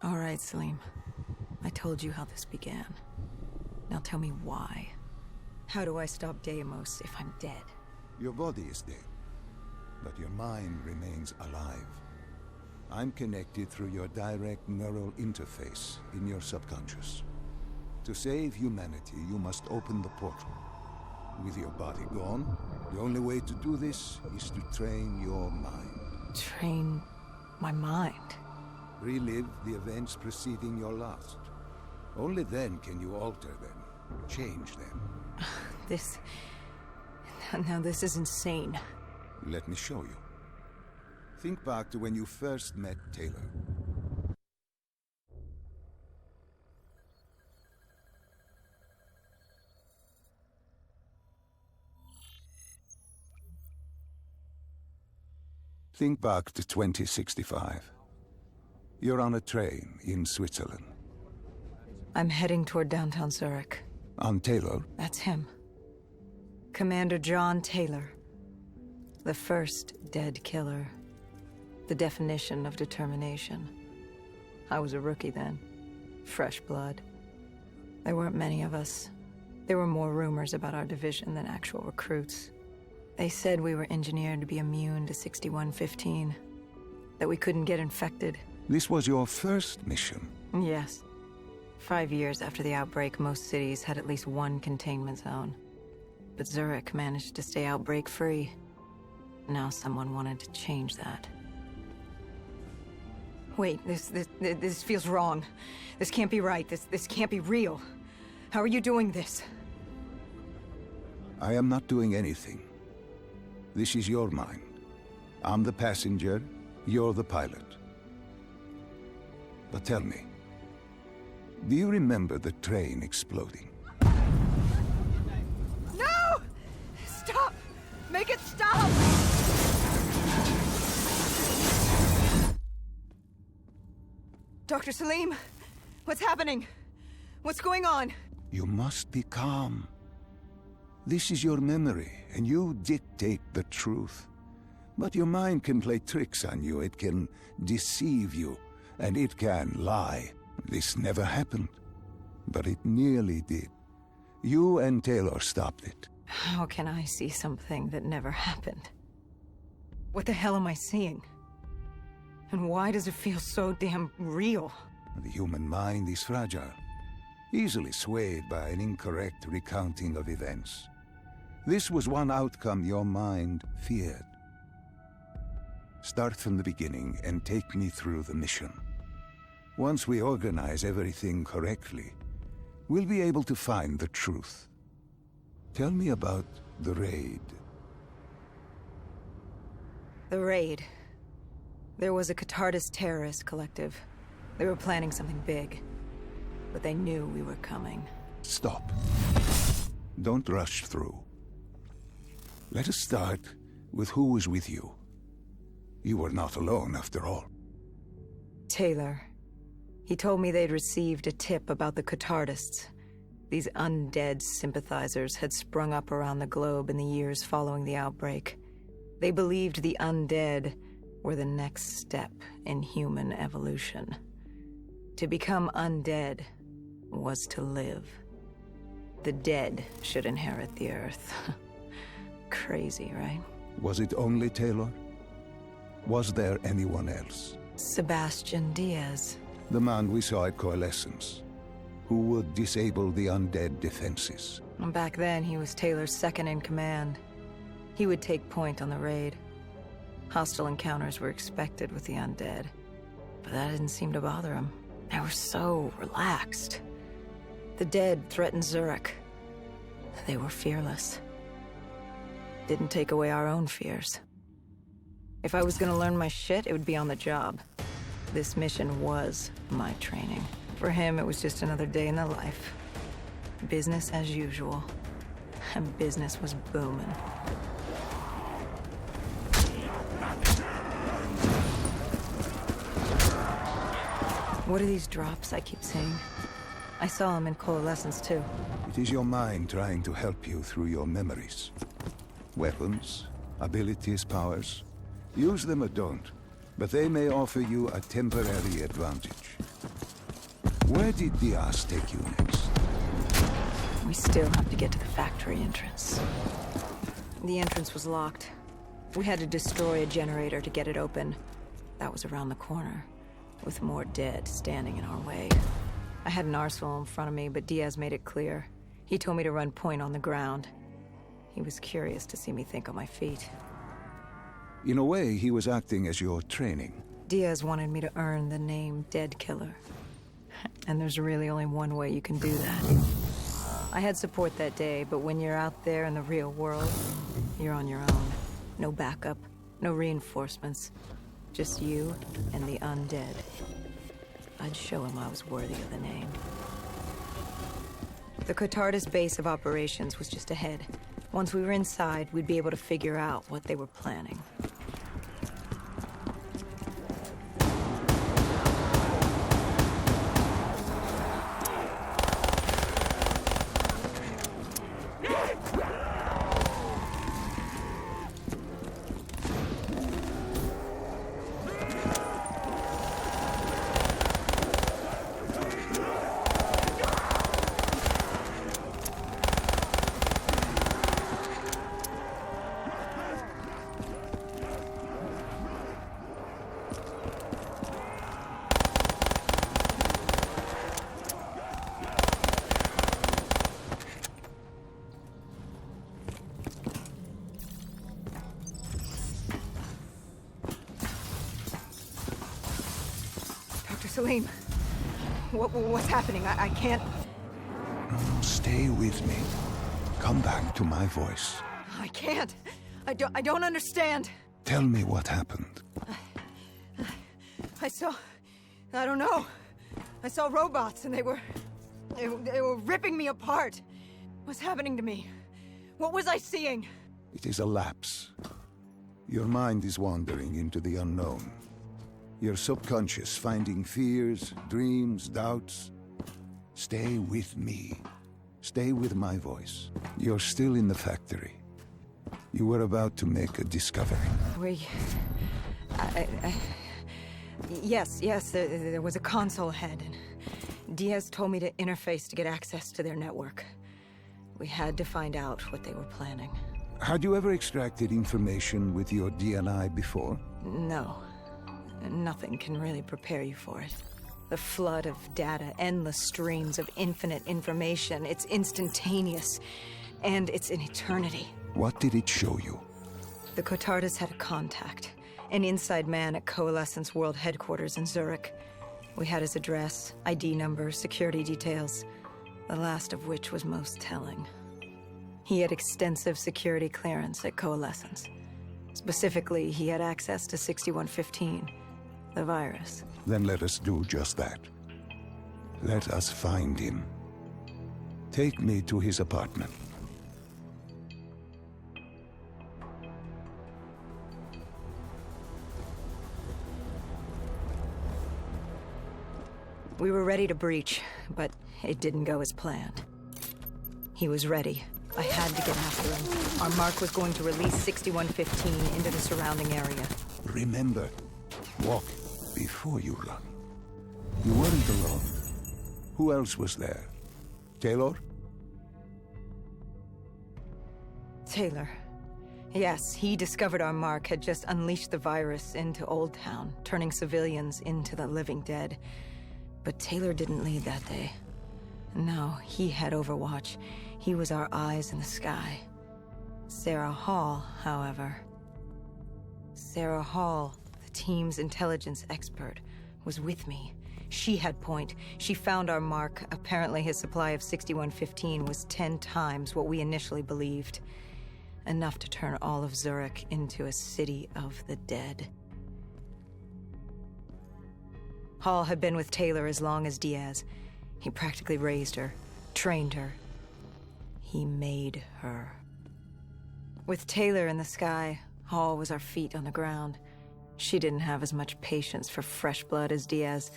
All right, Salim. I told you how this began. Now tell me why. How do I stop Deimos if I'm dead? Your body is dead, but your mind remains alive. I'm connected through your direct neural interface in your subconscious. To save humanity, you must open the portal. With your body gone, the only way to do this is to train your mind. Train my mind? Relive the events preceding your last. Only then can you alter them, change them. Now this is insane. Let me show you. Think back to when you first met Taylor. Think back to 2065. You're on a train in Switzerland. I'm heading toward downtown Zurich. On Taylor? That's him. Commander John Taylor. The first dead killer. The definition of determination. I was a rookie then. Fresh blood. There weren't many of us. There were more rumors about our division than actual recruits. They said we were engineered to be immune to 6115. That we couldn't get infected. This was your first mission? Yes. 5 years after the outbreak, most cities had at least one containment zone. But Zurich managed to stay outbreak-free. Now someone wanted to change that. Wait, this feels wrong. This can't be right. This can't be real. How are you doing this? I am not doing anything. This is your mind. I'm the passenger, you're the pilot. But tell me, do you remember the train exploding? No! Stop! Make it stop! Dr. Salim, what's happening? What's going on? You must be calm. This is your memory, and you dictate the truth. But your mind can play tricks on you. It can deceive you, and it can lie. This never happened, but it nearly did. You and Taylor stopped it. How can I see something that never happened? What the hell am I seeing? And why does it feel so damn real? The human mind is fragile, easily swayed by an incorrect recounting of events. This was one outcome your mind feared. Start from the beginning and take me through the mission. Once we organize everything correctly, we'll be able to find the truth. Tell me about the raid. The raid. There was a Catardist terrorist collective. They were planning something big, but they knew we were coming. Stop. Don't rush through. Let us start with who was with you. You were not alone, after all. Taylor. He told me they'd received a tip about the Catardists. These undead sympathizers had sprung up around the globe in the years following the outbreak. They believed the undead were the next step in human evolution. To become undead was to live. The dead should inherit the earth. Crazy, right? Was it only Taylor? Was there anyone else? Sebastian Diaz. The man we saw at Coalescence, who would disable the undead defenses. Back then, he was Taylor's second in command. He would take point on the raid. Hostile encounters were expected with the undead, but that didn't seem to bother him. They were so relaxed. The dead threatened Zurich. They were fearless. Didn't take away our own fears. If I was gonna learn my shit, it would be on the job. This mission was my training. For him, it was just another day in the life. Business as usual. And business was booming. What are these drops I keep seeing? I saw them in Coalescence, too. It is your mind trying to help you through your memories. Weapons, abilities, powers. Use them or don't, but they may offer you a temporary advantage. Where did Diaz take you next? We still have to get to the factory entrance. The entrance was locked. We had to destroy a generator to get it open. That was around the corner, with more dead standing in our way. I had an arsenal in front of me, but Diaz made it clear. He told me to run point on the ground. He was curious to see me think on my feet. In a way, he was acting as your training. Diaz wanted me to earn the name Dead Killer. And there's really only one way you can do that. I had support that day, but when you're out there in the real world, you're on your own. No backup, no reinforcements. Just you and the undead. I'd show him I was worthy of the name. The Cotardis base of operations was just ahead. Once we were inside, we'd be able to figure out what they were planning. Salim, what's happening? I can't... Stay with me. Come back to my voice. I can't. I don't understand. Tell me what happened. I don't know. I saw robots and they were ripping me apart. What's happening to me? What was I seeing? It is a lapse. Your mind is wandering into the unknown. Your subconscious finding fears, dreams, doubts. Stay with me. Stay with my voice. You're still in the factory. You were about to make a discovery. Yes, there was a console ahead, and Diaz told me to interface to get access to their network. We had to find out what they were planning. Had you ever extracted information with your DNI before? No. Nothing can really prepare you for it. The flood of data, endless streams of infinite information, it's instantaneous, and it's an eternity. What did it show you? The Cotardis had a contact, an inside man at Coalescence World Headquarters in Zurich. We had his address, ID number, security details, the last of which was most telling. He had extensive security clearance at Coalescence. Specifically, he had access to 6115. The virus. Then let us do just that. Let us find him. Take me to his apartment. We were ready to breach, but it didn't go as planned. He was ready. I had to get after him. Our mark was going to release 6115 into the surrounding area. Remember, walk before you run. You weren't alone. Who else was there? Taylor? Taylor. Yes, he discovered our mark had just unleashed the virus into Old Town, turning civilians into the living dead. But Taylor didn't lead that day. No, he had Overwatch. He was our eyes in the sky. Sarah Hall, however... Sarah Hall, the team's intelligence expert, was with me. She had point. She found our mark. Apparently his supply of 6115 was 10 times what we initially believed. Enough to turn all of Zurich into a city of the dead. Hall had been with Taylor as long as Diaz. He practically raised her, trained her. He made her. With Taylor in the sky, Hall was our feet on the ground. She didn't have as much patience for fresh blood as Diaz.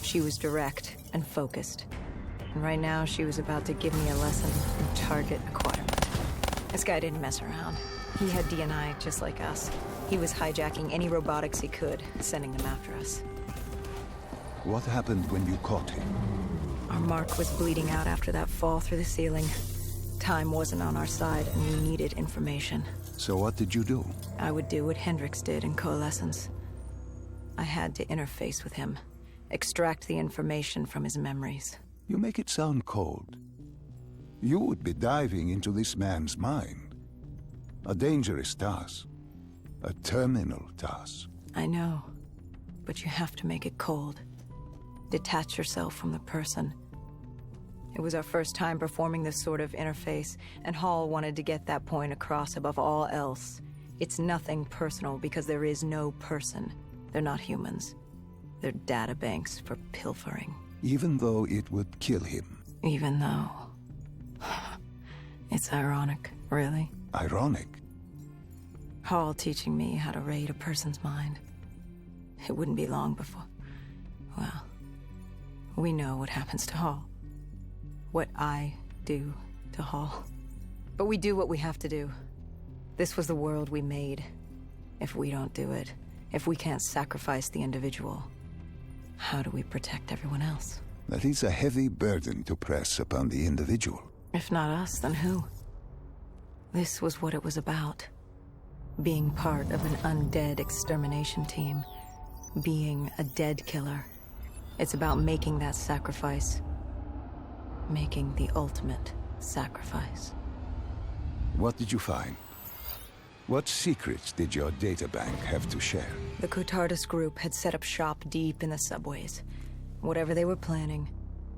She was direct and focused. And right now, she was about to give me a lesson in target acquirement. This guy didn't mess around. He had DNI just like us. He was hijacking any robotics he could, sending them after us. What happened when you caught him? Our mark was bleeding out after that fall through the ceiling. Time wasn't on our side, and we needed information. So what did you do? I would do what Hendrix did in Coalescence. I had to interface with him, extract the information from his memories. You make it sound cold. You would be diving into this man's mind. A dangerous task. A terminal task. I know, but you have to make it cold. Detach yourself from the person. It was our first time performing this sort of interface, and Hall wanted to get that point across above all else. It's nothing personal because there is no person. They're not humans. They're databanks for pilfering. Even though it would kill him. Even though... It's ironic, really. Ironic? Hall teaching me how to raid a person's mind. It wouldn't be long before... Well, we know what happens to Hall. What I do to Hall. But we do what we have to do. This was the world we made. If we don't do it, if we can't sacrifice the individual, how do we protect everyone else? That is a heavy burden to press upon the individual. If not us, then who? This was what it was about. Being part of an undead extermination team. Being a dead killer. It's about making that sacrifice. Making the ultimate sacrifice. What did you find? What secrets did your databank have to share? The Cotardus group had set up shop deep in the subways. Whatever they were planning,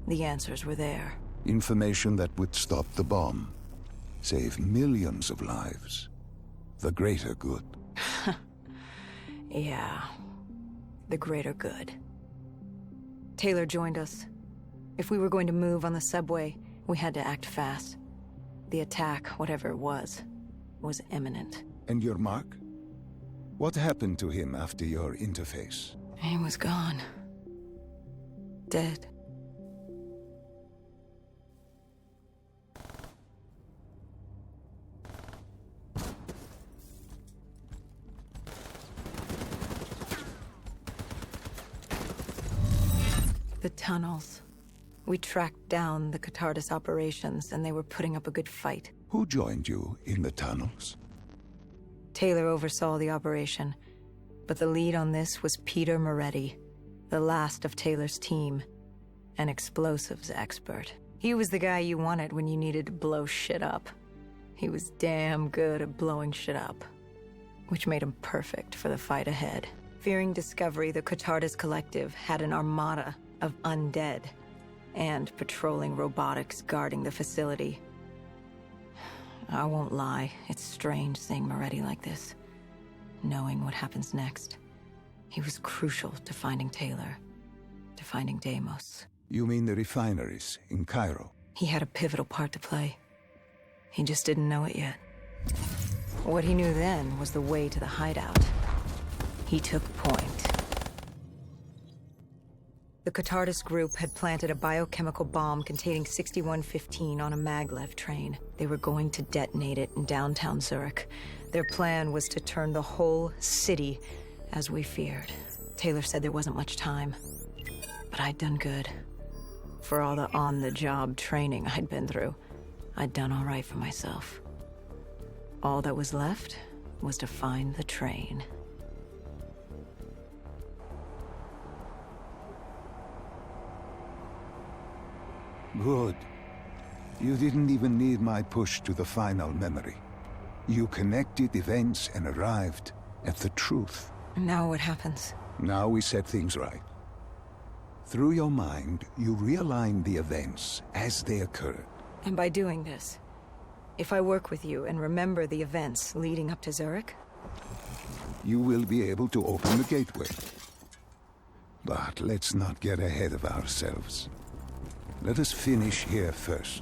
the answers were there. Information that would stop the bomb. Save millions of lives. The greater good. Yeah. The greater good. Taylor joined us. If we were going to move on the subway, we had to act fast. The attack, whatever it was imminent. And your mark? What happened to him after your interface? He was gone. Dead. The tunnels. We tracked down the Cotardus operations, and they were putting up a good fight. Who joined you in the tunnels? Taylor oversaw the operation, but the lead on this was Peter Moretti, the last of Taylor's team, an explosives expert. He was the guy you wanted when you needed to blow shit up. He was damn good at blowing shit up, which made him perfect for the fight ahead. Fearing discovery, the Cotardus Collective had an armada of undead and patrolling robotics guarding the facility. I won't lie, it's strange seeing Moretti like this, knowing what happens next. He was crucial to finding Taylor, to finding Deimos. You mean the refineries in Cairo? He had a pivotal part to play. He just didn't know it yet. What he knew then was the way to the hideout. He took point. The Cotardus group had planted a biochemical bomb containing 6115 on a maglev train. They were going to detonate it in downtown Zurich. Their plan was to turn the whole city as we feared. Taylor said there wasn't much time, but I'd done good. For all the on-the-job training I'd been through, I'd done all right for myself. All that was left was to find the train. Good. You didn't even need my push to the final memory. You connected events and arrived at the truth. Now what happens? Now we set things right. Through your mind, you realign the events as they occurred. And by doing this, if I work with you and remember the events leading up to Zurich? You will be able to open the gateway. But let's not get ahead of ourselves. Let us finish here first.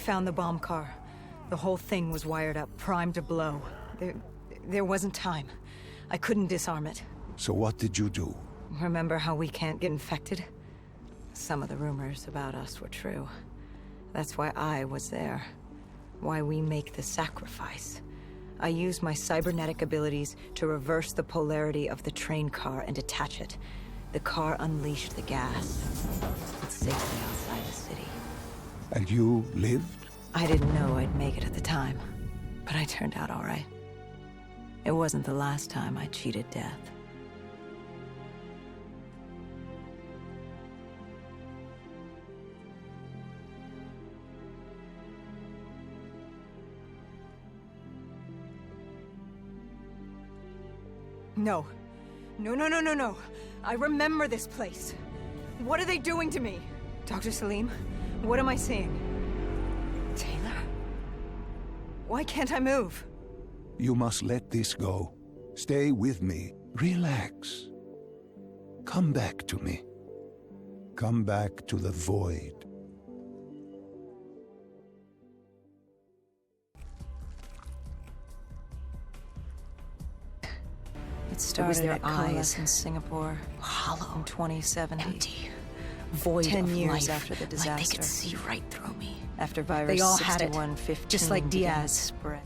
found the bomb car. The whole thing was wired up, primed to blow. There wasn't time. I couldn't disarm it. So what did you do? Remember how we can't get infected? Some of the rumors about us were true. That's why I was there. Why we make the sacrifice. I used my cybernetic abilities to reverse the polarity of the train car and detach it. The car unleashed the gas. It's safely outside the city. And you lived? I didn't know I'd make it at the time, but I turned out all right. It wasn't the last time I cheated death. No. No. I remember this place. What are they doing to me? Dr. Salim, what am I seeing? Taylor? Why can't I move? You must let this go. Stay with me. Relax. Come back to me. Come back to the void. It started at Coalescence in Singapore, hollow, in 2070. empty, void 10 of years life, after the disaster. like they could see right through me. After virus They all had it, 6115 just like began to Diaz. spread.